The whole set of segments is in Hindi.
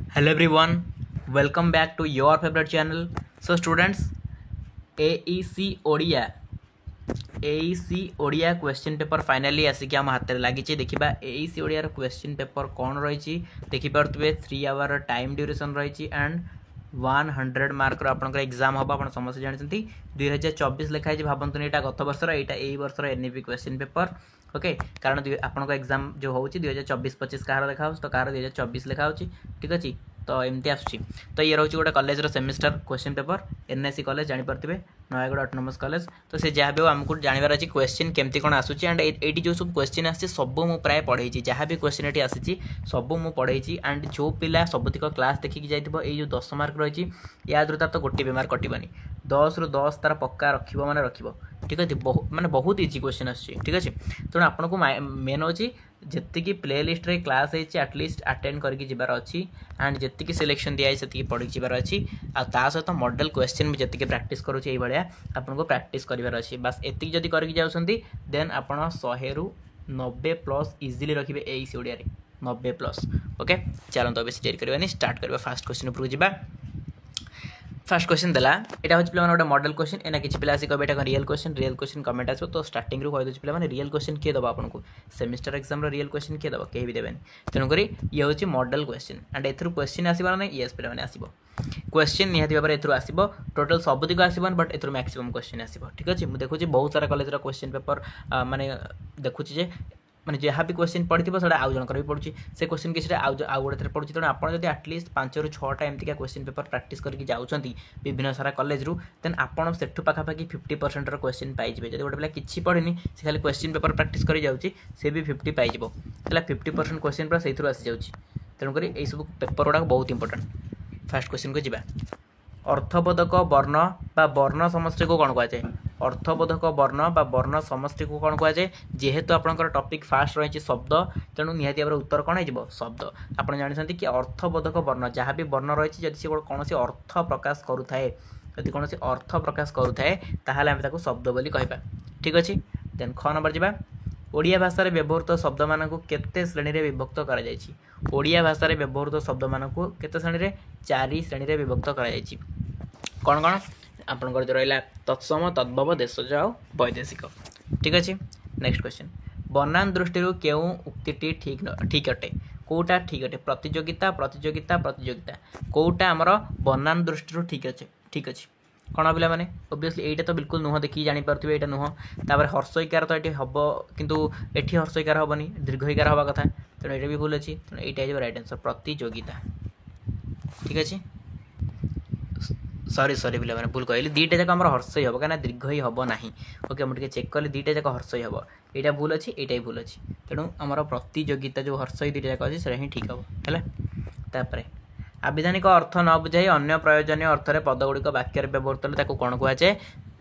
Hello everyone, welcome back to your favorite channel. So students, AEC Odia question paper finally आसिक आम हाथ में लगी देखा AEC ओडिया क्वेश्चन पेपर कौन रही देखिपे 3 आवर टाइम ड्यूरेशन रही एंड 100 मार्क आपंकर एग्जाम हम आप समस्त जानते 2024 लिखाई भावतुनि यहाँ गत वर्षर यहाँ यही वर्षर NEP क्वेश्चन पेपर ओके कारण आपंक एग्जाम जो हो 2024-25 कहार देखा तो कहार 2024 लिखा ठीक अच्छे तो एमती आसूँ तो ये रोचे गोटे college semester question paper NSC college जानीपे नयागढ़ ऑटोनोमस कॉलेज तो से जहाँ भी हो आमको जानवर अच्छी क्वेश्चन केमती कौन आसूँ एंड ये जो सब क्वेश्चन आसी सब मुझे प्राय पढ़े जहाँ भी क्वेश्चन ये आसी सब मुझे पढ़े एंड जो पिला सबुतिक क्लास देखिकी जाइए ये जो 10 मार्क रही या तार तो गोटे भी मार्क कटवानी 10 ରୁ 10 तार पक्का रखिब माने रखिब ठीक अच्छे माने बहुत इजी क्वेश्चन आसी ठीक अच्छे तेणु आपको मेन होची जी प्ले लिस्ट रे क्लास एटलिस्ट अटेंड करके जबार अच्छी एंड जी सिलेक्शन दिखाई से पढ़ी जबार अच्छी आ सहित मॉडल क्वेश्चन भी जी प्रैक्टिस करुँचे भाया आपको प्रैक्टिस करार अच्छी बास एति जदि करके जाउछंती देन आपण 100 ରୁ 90 प्लस इजिली रखिए AEC ओडिया 90 प्लस ओके चलते अभी डेरी करवानी स्टार्ट करवा फास्ट क्वेश्चन उपरକୁ ଯିବା फास्ट क्वेश्चन देला यहाँ हूँ पे गोटे मॉडल क्वेश्चन एना किसी पिला आसी कहे रियल क्वेश्चन कमेंट आसो तो स्टार्टिंग रू कहीदे पे रियल क्वेश्चन किए दबा आपको सेमिस्टर एग्जाम रियल क्वेश्चन किए दबा कहीं भी देवेन तेणुक ये हूँ मॉडल क्वेश्चन एंड एथुर क्वेश्चन आसबार ना येस पे आसो क्वेश्चन निहाती भाव में आसो टोटाल सबुतिक आसबन बट एथुर मैक्सिमम क्वेश्चन आसो ठीक अच्छे मुझे देखुची बहुत सारा कॉलेज क्वेश्चन पेपर माने देखुची मैंने जहाँ भी क्वेश्चन पढ़ी से आउ जनकर भी पढ़ुची से क्वेश्चन किसी आउ गोटे थर पढ़ुची तेणु आपड़ जब एटलिस्ट 5 ରୁ 6टा एमती क्वेश्चन पेपर प्रैक्टिस करके जाऊँगी विभिन्न सारा कॉलेज रू देन आपड़ सेठू पाखापाखि 50% क्वेश्चन पाइबे जब गोटे पिला किसी पढ़नी से खाली क्वेश्चन पेपर प्रैक्टिस कर जाऊँगी से भी 50 पाइब 50% क्वेश्चन पूरा से आसी जाऊँगी तेणुक ये सब पेपर गुड़ाक बहुत इंपोर्टेंट फास्ट क्वेश्चन को जीवा अर्थबोधक वर्ण बा वर्ण समष्टि को कौन कहुए अर्थबोधक वर्ण बा वर्ण समष्टि को कौन कहुए जेहेतु आपंकर टॉपिक फास्ट रही शब्द तेणु निहाती भाव उत्तर कौन हो शब्द आप जानते कि अर्थबोधक वर्ण जहाँ भी वर्ण रही जब सी कौन अर्थ प्रकाश करुए जब कौन अर्थ प्रकाश करुए ताहले आम ताकू शब्द बोली कहबा ठीक अच्छे देन ख नंबर जावा ओडिया भाषा व्यवहृत शब्द मानक केते श्रेणी रे विभक्त करा जायछि ओडिया भाषा व्यवहृत शब्द मानक केते श्रेणी रे 4 श्रेणी रे विभक्त करा जायछि कौन कौन आपंकर जो रहा तत्सम तद्भव देशज आ वैदेशिक ठीक अच्छे नेक्स्ट क्वेश्चन बनान दृष्टि क्यों उक्ति ठीक अटे कौटा ठीक अटे प्रतियोगिता प्रतियोगिता प्रतियोगिता कौटा आमर बनान दृष्टि ठीक अच्छे कौन पिला माने ओब्वियसली एटा तो बिल्कुल नुह देखिए जापर ये नुह तापर हर्षईकार तो ये हम किंतु एठी हर्षईकार हेनी दीर्घईकार हवा कथा तेणु ये भी भूल अच्छी तेणु यहाँ राइट आंसर प्रतियोगिता ठीक अच्छे सॉरी सॉरी पिला मैंने भूल कहली दीटा जाक आम हर्षई हम कहीं दीर्घई हम ना ओके मुझे चेक कली दीटा जाक हर्षई हम यहाँ भूल अच्छी यहाँ भूल अच्छी तेणु आम प्रतियोगिता जो हर्षई दीटा जाक अच्छी से ठीक हम है आविधानिक अर्थ न बुझाई अन्य प्रयोजनीय अर्थ में पदगुड़िक वाक्य व्यवहृत होता कौन कहुए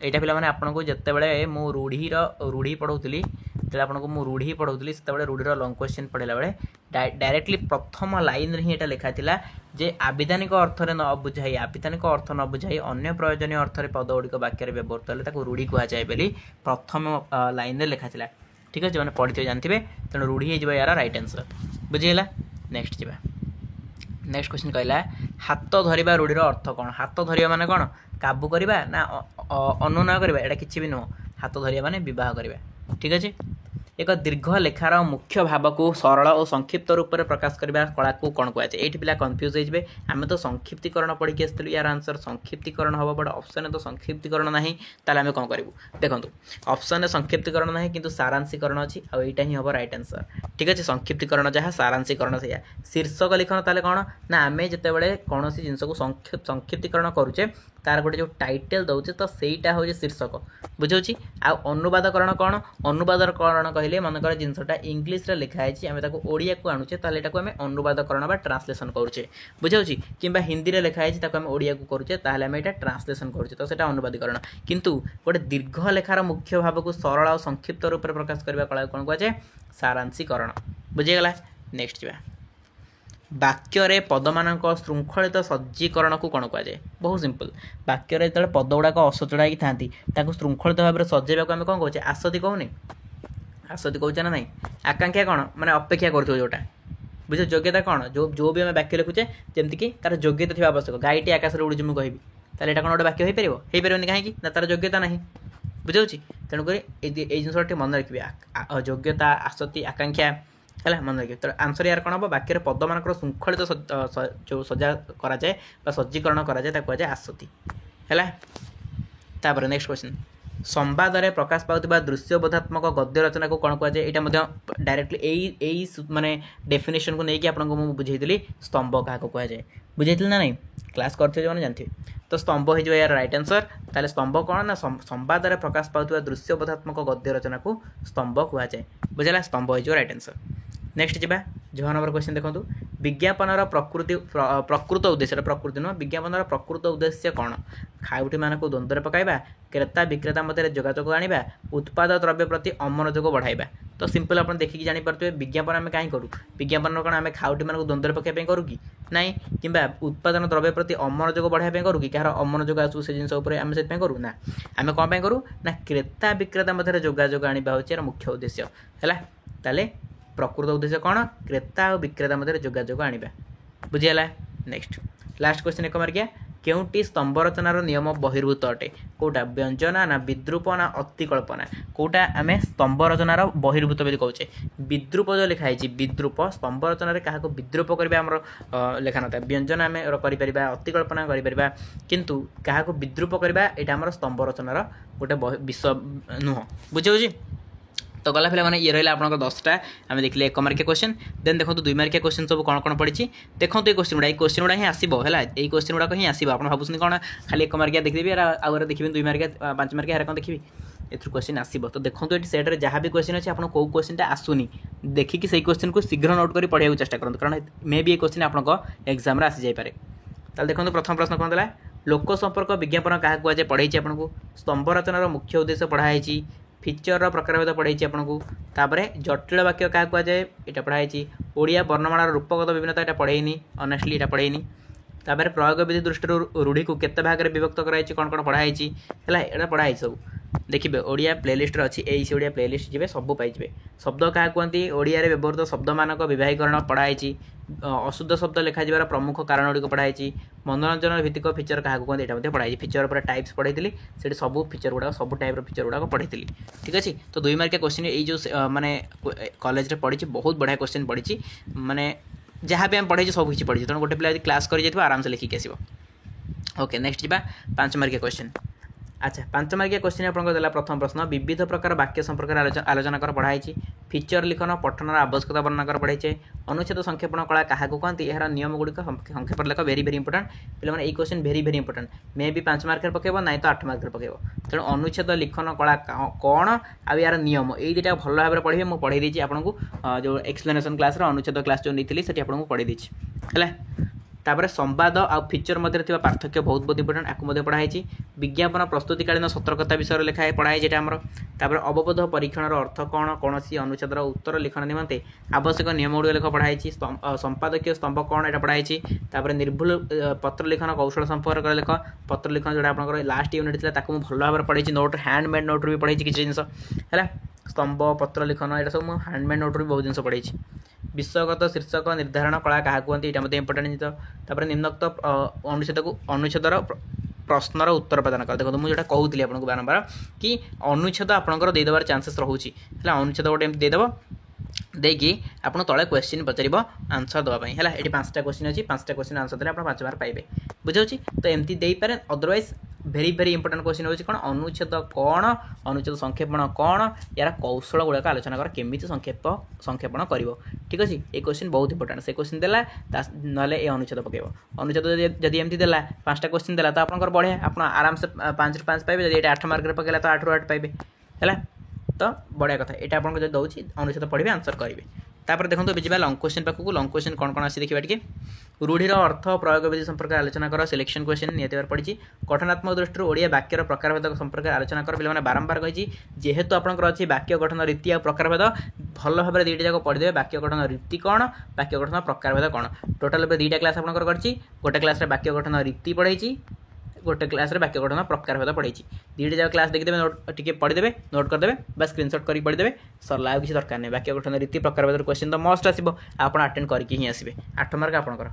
यहाँ पे आपको जिते मु रूढ़ी पढ़ाऊली जो आपको रूढ़ी पढ़ाऊली से रूढ़ीर लंग क्वेश्चन पढ़ला बेले डायरेक्टली प्रथम लाइन ही यहाँ लिखा था जे आविधानिक अर्थ में न बुझाई आविधानिक अर्थ न बुझाई अन्य प्रयोजनीय अर्थ में पदगुड़िक वाक्य व्यवहृत होता रूढ़ी कहुए बोली प्रथम लाइन में लिखा था ठीक अच्छे मैंने पढ़ी जानते तेणु रूढ़ी हो यार राइट आंसर बुझीगला नेक्स्ट जावा नेक्स्ट क्वेश्चन कहला हाथ धरिबा रूढ़ीर अर्थ कौन हाथ धरिबा माने कौन काबू करवा ना अनुनय करवा एटा किसी भी नुह हाथ धरिबा माने विवाह करवा ठीक अच्छे एक दीर्घ लेखार मुख्य भाव को सरल और संक्षिप्त रूप में प्रकाश करने कला को कौन कहुए ये पिला कन्फ्यूज हो आम तो संक्षिप्तीकरण पढ़ी आसलु यार आंसर संक्षिप्तीकरण हम बट ऑप्शन तो संक्षिप्तीकरण ना ताल आम कौन करूँ देखो ऑप्शन संक्षिप्तीकरण ना कि सारांशीकरण अच्छी आईटा ही हम राइट आंसर ठीक अच्छे संक्षिप्तीकरण जहाँ सारांशीकरण से शीर्षक लिखन ताले कौन ना आम जिते कौन जिनस को संक्षिप्तीकरण करुचे तार गोटे जो टाइटल दौचे तो सहीटा हूँ शीर्षक बुझे अनुवादकरण कौन अनुवादकरण कहले मनकर जिनसटा इंग्लीश लिखाई आम ओडिया को आणुचे ताले आम अनुवादकरण बा ट्रांसलेशन करुचे बुझे कि हिंदी में लिखाई आम ओडिया को करुचे ताहले आम यहाँ ट्रांसलेशन करुचे तो सेटा अनुवादीकरण किंतु गोटे दीर्घ लेखार मुख्य भाव को सरल और संक्षिप्त रूप में प्रकाश करने कला कौन कहुए सारांशीकरण बुझीगला नेक्स्ट जा वाक्य पदमान श्रृंखलित सज्जीकरण को कौन कहुए बहुत सिंपल वाक्य जो पद गुड़ाक असजड़ा था श्रृंखलित भाव में सजेवाक आम कौन कहे आसती कहूनी आसती कहे ना ना आकांक्षा कौन मैंने अपेक्षा कर जोटा बुझ योग्यता कौन जो भी आम वाक्य लिखुचे जमीक तार योग्यता थी आवश्यक गाईटी आकाश उड़ी मुझे कहबी ताले एटा कौन गोटे वाक्य हो पारे कहीं तार योग्यता ना बुझे तेणुक ये जिन मन रखिए योग्यता आसक्ति आकांक्षा है मन रखिए तो आंसर यार कौन हम वाक्य पद मान श्रृंखलित जो सजा कराए सज्जीकरण कराए कहुए आसक्ति है। नेक्स्ट क्वेश्चन संवाद में प्रकाश पाउथिबा दृश्यबोधात्मक गद्य रचना को कौन कहुए यहाँ डायरेक्टली यही माने डेफिनेशन को लेकिन आपको मुझे बुझेली स्तंभ क्या कहुए बुझे ना नहीं क्लास करते जो जानते तो स्तंभ हो यार राइट आंसर ताले स्तंभ कौन ना संवाद में प्रकाश पाउथिबा दृश्यबोधात्मक गद्य रचना को स्तंभ कहुए बुझेगा स्तंभ हो राइट आंसर। नेक्स्ट जी 6 नंबर क्वेश्चन देखो विज्ञापन प्रकृत उद्देश्य प्रकृति नुह विज्ञापन प्रकृत उद्देश्य कौन खाउटी मान को द्वंद्व पकाइबा क्रेता विक्रेता मध्य जोगाजोग आनिबा उत्पाद द्रव्य प्रति अमनोयोग बढ़ाइबा तो सिंपल आप देखिक जापे विज्ञापन आम कहीं करूँ विज्ञापन कौन आम खाउटी मान को द्वंद्व पकाइबा करूँ कि नाई कि उत्पादन द्रव्य प्रति अमनोयोग बढ़ाइबा करूँ कि कहार अमनोयोग आसू से जिन आम से करूँ ना आम कौन करूँ ना क्रेता विक्रेता मध्य जोगाजोग आनिबा होची मुख्य उद्देश्य है ताले प्रकृत उद्देश्य कौन क्रेता और विक्रेता मध्य जोगाजोग आनिबा बुझीगला। नेक्स्ट लास्ट क्वेश्चन 1 मार्किया केउटी स्तंभ रचनार नियम बहिर्भूत अटे कोटा व्यंजना ना विद्रूप ना अतिकल्पना कोटा आम स्तंभ रचनार बहिर्भूत भी कहे विद्रूप जो लिखाई विद्रूप स्तंभ रचना क्या विद्रूप करवा आम लेखा ना व्यंजन आम कर अतिकल्पना कर किंतु क्या विद्रूप करवा यहाँ आम स्तंभ रचनार गोटे विषय नुह बुझे तो गला फिर मैंने ये रहा आप 10टा आम देखिए 1 मार्किया क्वेश्चन देन देखो 2 मार्किया क्वेश्चन सब कौन कौन पड़ी देखो ये क्वेश्चन गुड़ा ही आसो है ये क्वेश्चन गुड़ाक ही आसो आप भावुँ कौन खाली 1 मार्किया देखिए आगे देखिए 2 मार्किया 5 मार्किया कौन देखिए एथुर क्वेश्चन आसो तो देखो ये सेट्रे जहाँ भी क्वेश्चन अच्छे आपको कौ क्वेश्चन आसुनी देखिए से क्वेश्चन को शीघ्र नोट कर पढ़ाई चेष्टा करूँ कारण मे भी ये क्वेश्चन आपको एग्जाम आसी जापे ताल देखो प्रथम प्रश्न कौन था लोक संपर्क विज्ञापन क्या कहुए पढ़ाई आपको स्तंभ रचनार मुख्य उद्देश्य पढ़ाई फीचर प्रकारभेद पढ़ाई आपको तापर जटिल वाक्य क्या कहुए यहाँ पढ़ाई ओडिया वर्णमालार रूपगत विभिन्नता यहाँ पढ़ेनी ऑनेस्टली यहाँ पढ़ेनी तापर प्रयोग विधि दृष्टि रूढ़ी को केते भाग में विभक्त कराई कौन कौन पढ़ाई है पढ़ाई सब देखिए ओडिया प्लेलिस्ट अच्छी यही ओडिया प्लेलिस्ट जी सब पाइबे शब्द क्या कहते ओडिया व्यवहृत शब्द मानक विवाहीकरण पढ़ाई अशुद्ध शब्द लिखा जावर प्रमुख कारण गुड़िक पढ़ाई मनोरंजन भित्तिक फीचर क्या कहते यहाँ पढ़ाई फीचर पर टाइप्स पढ़ाई से सब फीचर गुड़ा सब टाइप फीचर गुड़ाक पढ़ी ठीक अच्छे तो 2 मार्किया क्वेश्चन ये जो माने कॉलेज रे पढ़ी बहुत बढ़िया क्वेश्चन पढ़ी माने जहाँ भी आम पढ़ाई सब किसी पढ़ी तेणु गोटे पिला क्लास कर आराम से लिखिक आसो ओके। नेक्स्ट जा 5 मार्किया क्वेश्चन अच्छा 5 मार्किया क्वेश्चन आपको देला प्रथम प्रश्न विविध प्रकार वाक्य संपर्क आलोचना कर पढ़ाई फीचर लिखन पठनर आवश्यकता वर्णना कर पढ़ाई अनुच्छेद संक्षेपण कला क्या कहते यार नियम गुड़िक संक्षेप लेख भेरी भेरी इंपोर्टेंट पे क्वेश्चन भेरी भेरी इंपोर्टेंट मे भी 5 मार्क पकेब ना तो 8 मार्क पकेब तेणु अनुच्छेद लिखन कला कौन आ यार नियम ये दुटा भल भाव में पढ़े मुझे पढ़े देती आपको जो एक्सप्लेनेशन क्लास अनुच्छेद क्लास जो नहीं थी आपको पढ़े देती है तापर संवाद आ फीचर मध्य पार्थक्य बहुत बहुत इंपोर्टेंट आपको पढ़ाई विज्ञापन प्रस्तुतिकालीन सतर्कता विषय लिखाए पढ़ाई जेटा आमर तापर अवबोध परीक्षण अर्थ कौन कौन अनुच्छेदर उत्तर लिखन निमंते आवश्यक नियम गुड़ लेख पढ़ाई संपादकीय स्तंभ कौन यहाँ पढ़ाई तापर निर्भुल पत्र लिखन कौशल संपर्क लेख पत्र लिखन जोटा आप लास्ट यूनिट था भल भाव में पढ़ी नोट हैंडमेड नोट भी पढ़ी किसी जिन है स्तंभ पत्र लिखन यहाँ सब मुझे हैंडमेड नोट भी बहुत जिन पढ़ी विषयगत शीर्षक निर्धारण कला क्या कहते यहाँ मतलब इंपोर्टेंट जिन तापर निम्नोक्त अनुच्छेदर प्रश्नर उत्तर प्रदान कर देखो मुझे कहूली आपको बारंबार कि अनुच्छेद आपंकर देदेबार चांसेस रोचे अनुच्छेद गोटे देदेव देकी आप तले क्वेश्चन पचार आंसर देवाई है ये 5टा क्वेश्चन अच्छी 5टा क्वेश्चन आंसर देते आप 5 मार्क पाइबे बुझे तो एमती देपारे अदरवाइज भेरी भेरी इंपोर्टेंट क्वेश्चन होची कौन अनुच्छेद कौन अनुच्छेद संक्षेपण कौन यार कौशल गुड़ाक आलोचना कर केमी संक्षेपण कर ठीक अच्छे ये क्वेश्चन बहुत इंपोर्टेंट से क्वेश्चन देला ना ये अनुच्छेद पकेब अनुच्छेद जब एमती देला 5टा क्वेश्चन देला तो आप बढ़िया आप आराम से 5 ରୁ 5 पाइबे जब 8 मार्क पकेला तो 8 ରୁ 8 पाइबे है तो बढ़िया कथा यहाँ आपको जो दूसरी अनुच्छेद पढ़े आंसर करेंगे तापर देखो जी लंग क्वेश्चन पाखक लंग क्वेश्चन कौन कौन आसी देखा टे रूढ़ीर अर्थ प्रयोग विधि संपर्क आलोचना कर सिलेक्शन क्वेश्चन निहत पड़ी गठनात्मक दृष्टि ओडिया वाक्यर प्रकारभेद संपर्क आलोचना कर पे बारंबार कही जेहेतु आपंकर अच्छी वाक्य गठन रीति और प्रकारभेद भल भाव में 2टा जाक पढ़ीदे वाक्य गठन रीति कौन वाक्य गठन प्रकारभेद कौन टोटाल 2टा क्लास आपंकर गोटे क्लास वाक्य गठन रीति पढ़ाई गोटे क्लास रे वाक्य गठन प्रकार भेद पढ़ाई दुईटा जाक क्लास देखिदेवे नोट टी पढ़ीदेवे नोट करदेवे बस स्क्रीनशॉट कर पढ़ीदेवे सरला आ किसी दरकार नहीं बाक्य गठन रीति प्रकार भेद क्वेश्चन तो मस्ट आसो आप अटेंड करके ही आसवे 8 मार्क आपंकर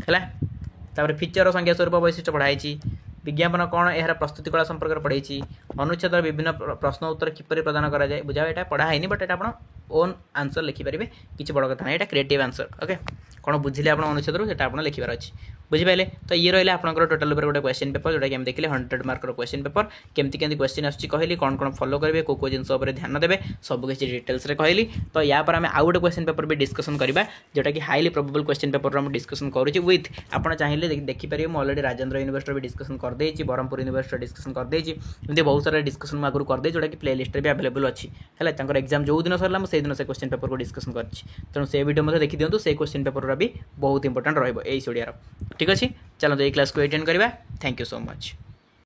है फीचर संज्ञा स्वरूप वैशिष्ट पढ़ाई विज्ञापन कौन यार प्रस्तुति कला संपर्क पढ़ाई अनुच्छेद विभिन्न प्रश्न उत्तर किपर प्रदान कराए बुझा यहाँ पढ़ाई बट यहाँ ओन आंसर लिखिपारे किसी बड़ कथा ना यहाँ क्रिएटिव आंसर ओके कौन बुझे आप अनुच्छेद से आप लिखार अच्छी बुझिपारे तो ये रहा आपंकर टोटाल गोटे क्वेश्चन पेपर जोटा कि देखिए 100 मार्क क्वेश्चन पेपर केमती क्वेश्चन आसूँ कहली कौन कौन फॉलो करेंगे कौ जिन ध्यान देवे सब किसी डिटेल्स कहली तो या पर आम आउ गोटे क्वेश्चन पेपर भी डिस्कसन करवा जोटा कि हाईली प्रोबेबल क्वेश्चन पेपर में डिस्कसन करुँच विथ आप चाहिए देखिपारे मुझे अलरेडी राजेन्द्र यूनिवर्सिटी भी डिस्कसन करदे ब्रह्मपुर यूनिवर्सिटी डिस्कसन करदे एमती बहुत सारा डिस्कसन आगुरी करदे जोटा कि प्ले लिस्ट भी अवेलेबल अच्छी है एग्जाम जो दिन सरला मुझे दिन से क्वेश्चन पेपर को डिस्कसन कर तेणु से वीडियो देखी दिखाँ से क्वेश्चन पेपर भी बहुत इंपोर्टेंट रही है ओडिया ठीक अच्छे चलो ये क्लास को अटेंड करवा थैंक यू सो मच।